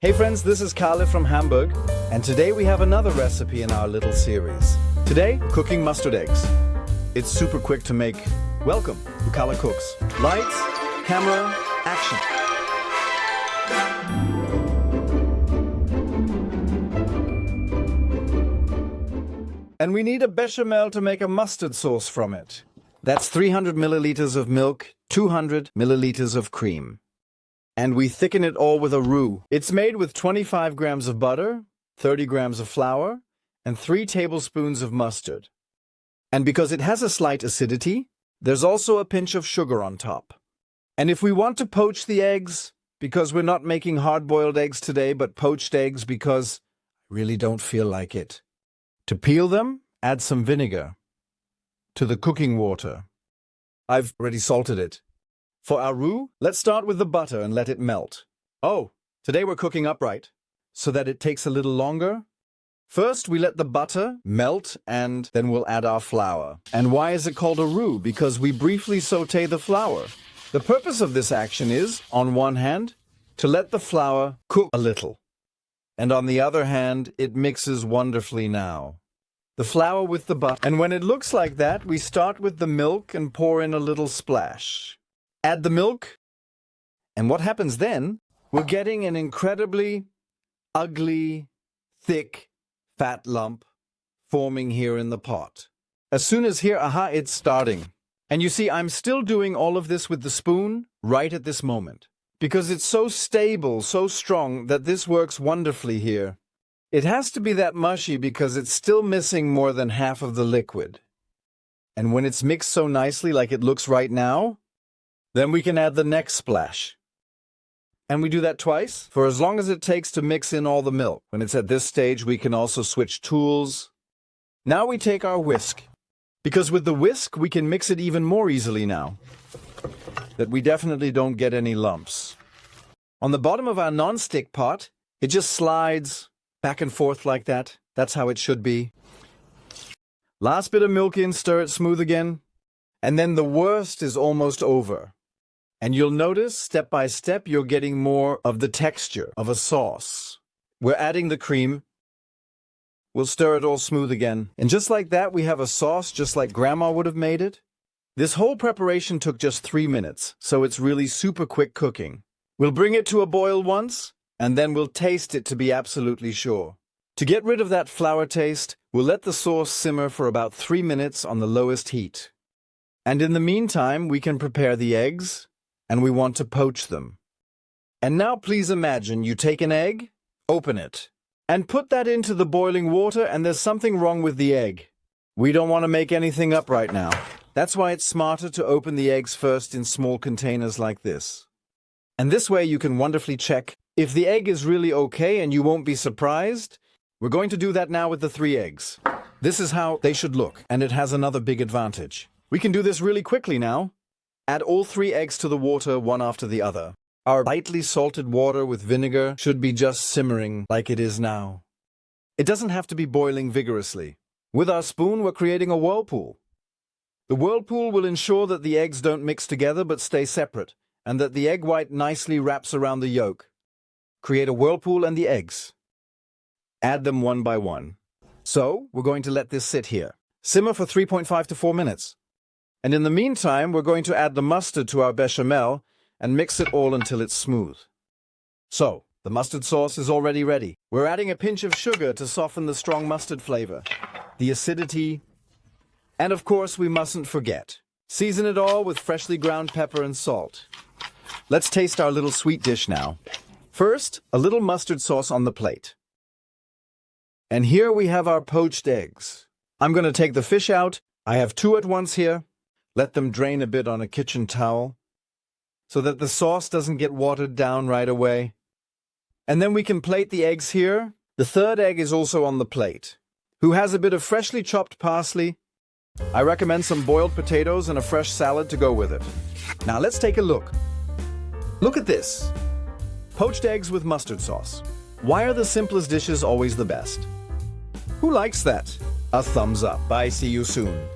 Hey friends, this is Kalle from Hamburg, and today we have another recipe in our little series. Today, cooking mustard eggs. It's super quick to make. Welcome to Kalle Cooks. Lights, camera, action. And we need a béchamel to make a mustard sauce from it. That's 300 milliliters of milk, 200 milliliters of cream. And we thicken it all with a roux. It's made with 25 grams of butter, 30 grams of flour, and 3 tablespoons of mustard. And because it has a slight acidity, there's also a pinch of sugar on top. And if we want to poach the eggs, because we're not making hard-boiled eggs today, but poached eggs because I really don't feel like it. To peel them, add some vinegar to the cooking water. I've already salted it. For our roux, let's start with the butter and let it melt. Oh, today we're cooking upright, so that it takes a little longer. First, we let the butter melt and then we'll add our flour. And why is it called a roux? Because we briefly saute the flour. The purpose of this action is, on one hand, to let the flour cook a little. And on the other hand, it mixes wonderfully now. The flour with the butter. And when it looks like that, we start with the milk and pour in a little splash. Add the milk, and what happens then? We're getting an incredibly ugly, thick, fat lump forming here in the pot. As soon as here, it's starting. And you see, I'm still doing all of this with the spoon right at this moment, because it's so stable, so strong, that this works wonderfully here. It has to be that mushy because it's still missing more than half of the liquid. And when it's mixed so nicely like it looks right now, then we can add the next splash. And we do that twice, for as long as it takes to mix in all the milk. When it's at this stage, we can also switch tools. Now we take our whisk, because with the whisk, we can mix it even more easily now, that we definitely don't get any lumps. On the bottom of our non-stick pot, it just slides back and forth like that. That's how it should be. Last bit of milk in, stir it smooth again. And then the worst is almost over. And you'll notice, step by step, you're getting more of the texture of a sauce. We're adding the cream. We'll stir it all smooth again. And just like that, we have a sauce just like Grandma would have made it. This whole preparation took just 3 minutes, so it's really super quick cooking. We'll bring it to a boil once, and then we'll taste it to be absolutely sure. To get rid of that flour taste, we'll let the sauce simmer for about 3 minutes on the lowest heat. And in the meantime, we can prepare the eggs, and we want to poach them. And now please imagine you take an egg, open it, and put that into the boiling water, and there's something wrong with the egg. We don't want to make anything up right now. That's why it's smarter to open the eggs first in small containers like this. And this way you can wonderfully check if the egg is really okay and you won't be surprised. We're going to do that now with the 3 eggs. This is how they should look, and it has another big advantage. We can do this really quickly now. Add all 3 eggs to the water, one after the other. Our lightly salted water with vinegar should be just simmering like it is now. It doesn't have to be boiling vigorously. With our spoon, we're creating a whirlpool. The whirlpool will ensure that the eggs don't mix together but stay separate, and that the egg white nicely wraps around the yolk. Create a whirlpool and the eggs. Add them one by one. So, we're going to let this sit here. Simmer for 3.5 to 4 minutes. And in the meantime, we're going to add the mustard to our béchamel and mix it all until it's smooth. So, the mustard sauce is already ready. We're adding a pinch of sugar to soften the strong mustard flavor, the acidity, and of course we mustn't forget. Season it all with freshly ground pepper and salt. Let's taste our little sweet dish now. First, a little mustard sauce on the plate. And here we have our poached eggs. I'm going to take the fish out. I have 2 at once here. Let them drain a bit on a kitchen towel so that the sauce doesn't get watered down right away. And then we can plate the eggs here. The 3rd egg is also on the plate. Who has a bit of freshly chopped parsley? I recommend some boiled potatoes and a fresh salad to go with it. Now let's take a look. Look at this. Poached eggs with mustard sauce. Why are the simplest dishes always the best? Who likes that? A thumbs up. Bye, see you soon.